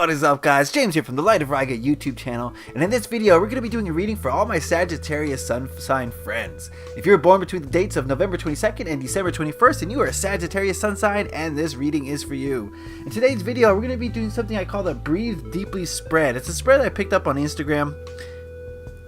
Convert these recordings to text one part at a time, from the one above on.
What is up, guys? James here from the Light of Riga YouTube channel, and in this video we're going to be doing a reading for all my Sagittarius Sun sign friends. If you're born between the dates of November 22nd and December 21st and you are a Sagittarius Sun sign, and this reading is for you. In today's video we're going to be doing something I call the Breathe Deeply spread. It's a spread I picked up on Instagram.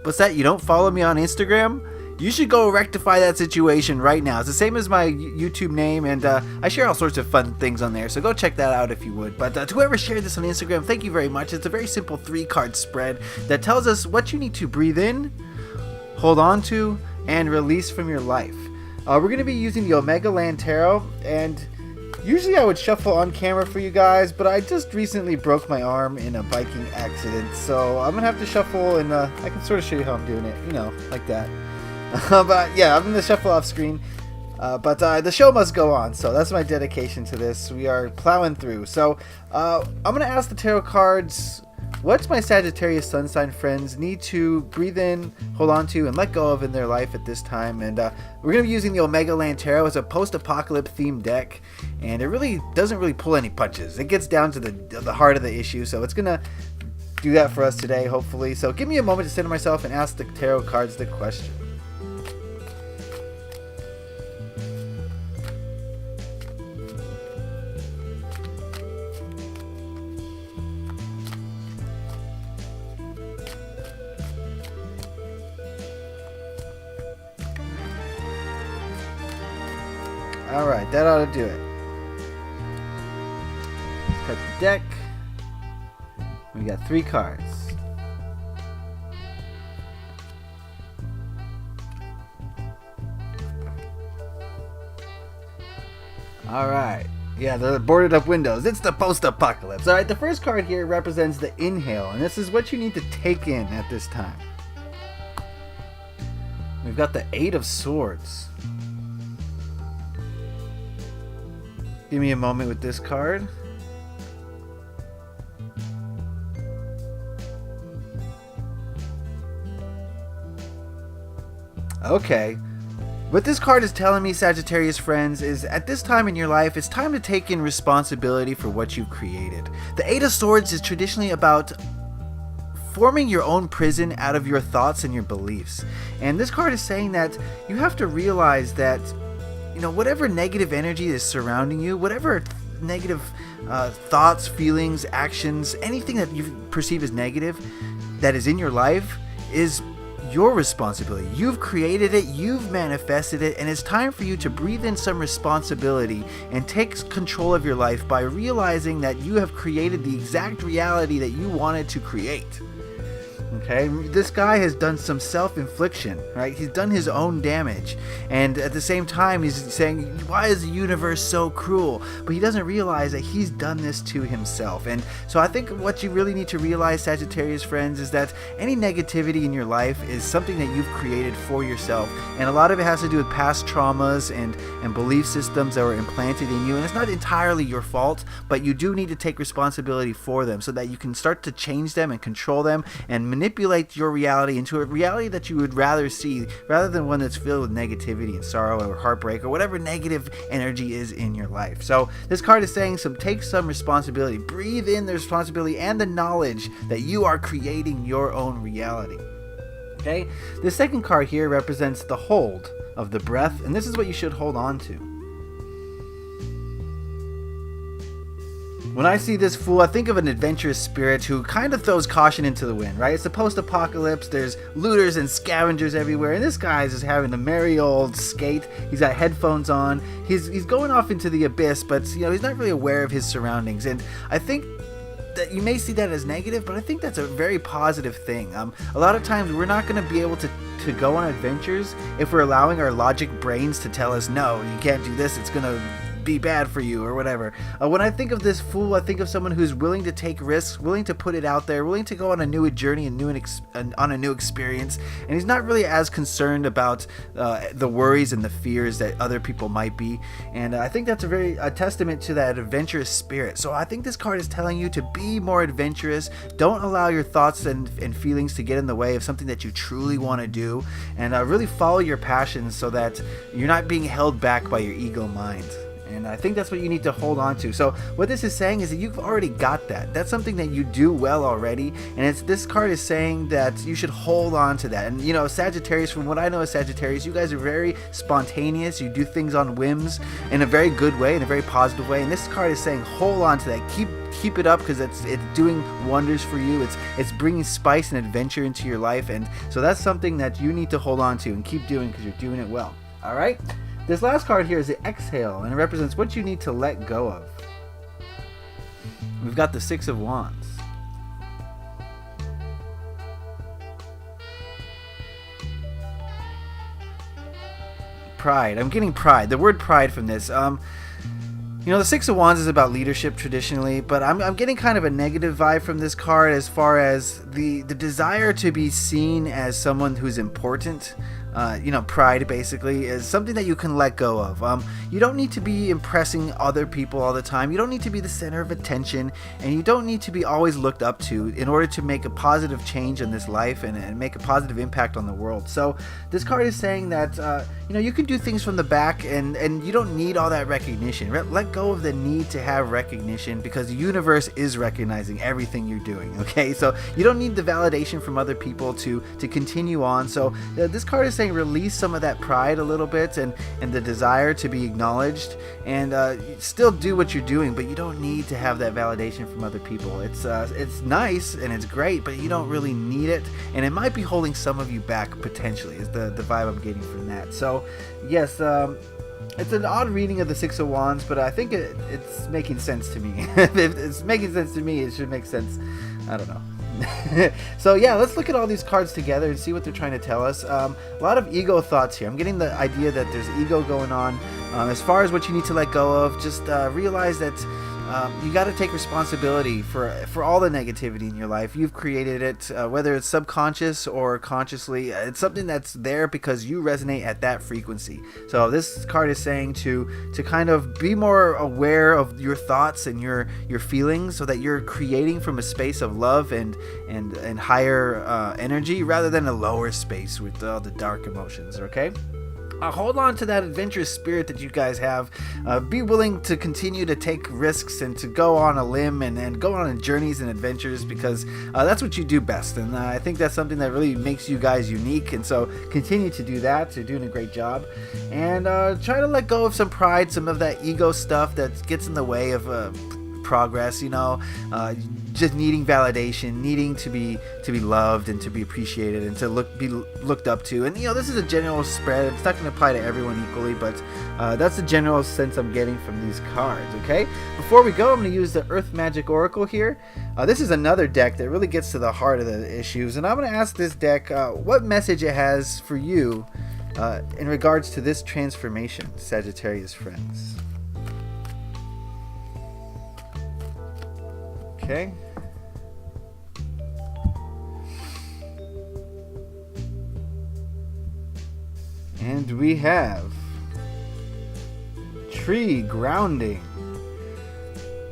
What's that? You don't follow me on Instagram? You should go rectify that situation right now. It's the same as my YouTube name, and I share all sorts of fun things on there, so go check that out if you would. But to whoever shared this on Instagram, thank you very much. It's a very simple 3-card spread that tells us what you need to breathe in, hold on to, and release from your life. We're going to be using the Omegaland Tarot, and usually I would shuffle on camera for you guys, but I just recently broke my arm in a biking accident, so I'm going to have to shuffle, and I can sort of show you how I'm doing it, you know, like that. But yeah, I'm going to shuffle off screen, but the show must go on, so that's my dedication to this. We are plowing through. So I'm going to ask the tarot cards, what's my Sagittarius Sun sign friends need to breathe in, hold on to, and let go of in their life at this time. And we're going to be using the Omegaland Tarot as a post-apocalypse themed deck, and it really doesn't really pull any punches. It gets down to the heart of the issue, so it's going to do that for us today, hopefully. So give me a moment to center myself and ask the tarot cards the question. Alright, that ought to do it. Let's cut the deck. We got 3 cards. Alright. Yeah, they're boarded up windows. It's the post-apocalypse. Alright, the first card here represents the inhale, and this is what you need to take in at this time. We've got the 8 of Swords. Give me a moment with this card. Okay. What this card is telling me, Sagittarius friends, is at this time in your life, it's time to take in responsibility for what you've created. The 8 of Swords is traditionally about forming your own prison out of your thoughts and your beliefs. And this card is saying that you have to realize that, you know, whatever negative energy is surrounding you, whatever negative thoughts, feelings, actions, anything that you perceive as negative that is in your life is your responsibility. You've created it, you've manifested it, and it's time for you to breathe in some responsibility and take control of your life by realizing that you have created the exact reality that you wanted to create. Okay, this guy has done some self-infliction, right? He's done his own damage, and at the same time he's saying, why is the universe so cruel? But he doesn't realize that he's done this to himself. And so I think what you really need to realize, Sagittarius friends, is that any negativity in your life is something that you've created for yourself, and a lot of it has to do with past traumas and belief systems that were implanted in you, and it's not entirely your fault, but you do need to take responsibility for them so that you can start to change them and control them and manipulate your reality into a reality that you would rather see, rather than one that's filled with negativity and sorrow or heartbreak or whatever negative energy is in your life. So this card is saying, take some responsibility, breathe in the responsibility and the knowledge that you are creating your own reality. Okay, the second card here represents the hold of the breath, and this is what you should hold on to. When I see this Fool, I think of an adventurous spirit who kind of throws caution into the wind, right? It's a post-apocalypse, there's looters and scavengers everywhere, and this guy is just having a merry old skate. He's got headphones on, he's going off into the abyss, but you know, he's not really aware of his surroundings, and I think that you may see that as negative, but I think that's a very positive thing. A lot of times we're not going to be able to go on adventures if we're allowing our logic brains to tell us, no, you can't do this, it's going to be bad for you or whatever. When I think of this Fool, I think of someone who's willing to take risks, willing to put it out there, willing to go on a new journey and on a new experience, and he's not really as concerned about the worries and the fears that other people might be. And I think that's a testament to that adventurous spirit. So I think this card is telling you to be more adventurous. Don't allow your thoughts and feelings to get in the way of something that you truly want to do, and really follow your passions so that you're not being held back by your ego mind. And I think that's what you need to hold on to. So what this is saying is that you've already got that. That's something that you do well already. And this card is saying that you should hold on to that. And you know, Sagittarius, from what I know of Sagittarius, you guys are very spontaneous. You do things on whims in a very good way, in a very positive way. And this card is saying hold on to that. Keep it up, because it's doing wonders for you. It's bringing spice and adventure into your life. And so that's something that you need to hold on to and keep doing, because you're doing it well. All right. This last card here is the Exhale, and it represents what you need to let go of. We've got the Six of Wands. Pride. I'm getting pride. The word pride from this. You know, the Six of Wands is about leadership traditionally, but I'm getting kind of a negative vibe from this card as far as the desire to be seen as someone who's important. You know, pride basically is something that you can let go of. You don't need to be impressing other people all the time. You don't need to be the center of attention, and you don't need to be always looked up to in order to make a positive change in this life and make a positive impact on the world. So this card is saying that you know, you can do things from the back, and you don't need all that recognition. Let go of the need to have recognition, because the universe is recognizing everything you're doing. Okay, so you don't need the validation from other people to continue on. So this card is saying release some of that pride a little bit, and the desire to be acknowledged, and still do what you're doing, but you don't need to have that validation from other people. It's nice and it's great, but you don't really need it, and it might be holding some of you back potentially, is the vibe I'm getting from that. So yes, it's an odd reading of the Six of Wands, but I think it's making sense to me. If it's making sense to me, it should make sense. I don't know. So yeah, let's look at all these cards together and see what they're trying to tell us. A lot of ego thoughts here. I'm getting the idea that there's ego going on. As far as what you need to let go of, just realize that you got to take responsibility for all the negativity in your life. You've created it, whether it's subconscious or consciously. It's something that's there because you resonate at that frequency. So this card is saying to kind of be more aware of your thoughts and your feelings, so that you're creating from a space of love and higher energy, rather than a lower space with all the dark emotions. Okay. Hold on to that adventurous spirit that you guys have. Be willing to continue to take risks and to go on a limb and go on journeys and adventures, because that's what you do best. And I think that's something that really makes you guys unique. And so continue to do that. You're doing a great job. And try to let go of some pride, some of that ego stuff that gets in the way of progress. You know, just needing validation, needing to be loved and to be appreciated and to be looked up to. And you know, this is a general spread. It's not going to apply to everyone equally, but that's the general sense I'm getting from these cards. Okay, before we go, I'm going to use the Earth Magic Oracle here. This is another deck that really gets to the heart of the issues, and I'm going to ask this deck what message it has for you in regards to this transformation, Sagittarius friends. Okay. And we have tree grounding.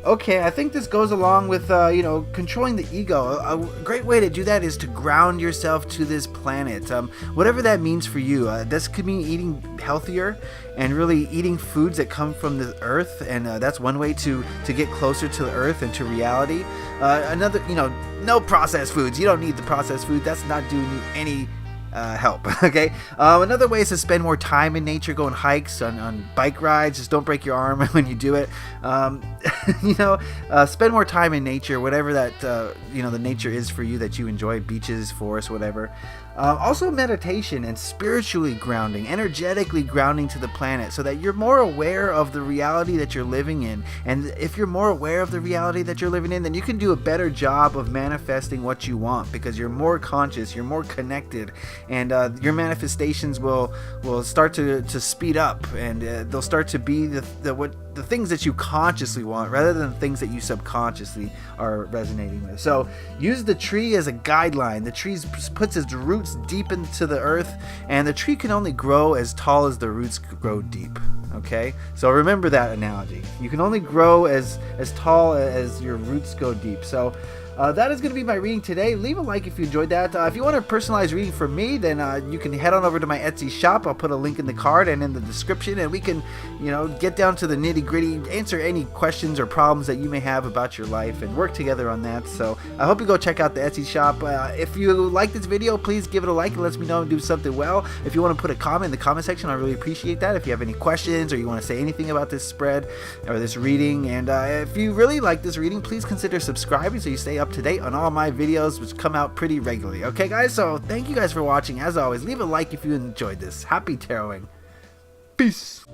Okay, I think this goes along with, you know, controlling the ego. A great way to do that is to ground yourself to this planet. Whatever that means for you. This could mean eating healthier and really eating foods that come from the earth. And that's one way to get closer to the earth and to reality. Another, you know, no processed foods. You don't need the processed food. That's not doing you any help. Okay. Another way is to spend more time in nature, go on hikes, on bike rides. Just don't break your arm when you do it. You know, spend more time in nature, whatever that you know, the nature is for you that you enjoy, beaches, forests, whatever. Also meditation and spiritually grounding, energetically grounding to the planet, so that you're more aware of the reality that you're living in. And if you're more aware of the reality that you're living in, then you can do a better job of manifesting what you want, because you're more conscious, you're more connected, and your manifestations will start to speed up, and they'll start to be the things that you consciously want, rather than the things that you subconsciously are resonating with. So use the tree as a guideline. The tree puts its roots deep into the earth, and the tree can only grow as tall as the roots grow deep. Okay, so remember that analogy. You can only grow as tall as your roots go deep. So That is going to be my reading today. Leave a like if you enjoyed that. If you want a personalized reading from me, then you can head on over to my Etsy shop. I'll put a link in the card and in the description, and we can, get down to the nitty-gritty, answer any questions or problems that you may have about your life, and work together on that. So I hope you go check out the Etsy shop. If you like this video, please give it a like. It lets me know and do something well. If you want to put a comment in the comment section, I really appreciate that. If you have any questions or you want to say anything about this spread or this reading, and if you really like this reading, please consider subscribing so you stay up to date on all my videos, which come out pretty regularly. Okay, guys? So thank you guys for watching. As always, leave a like if you enjoyed this. Happy taroting. Peace.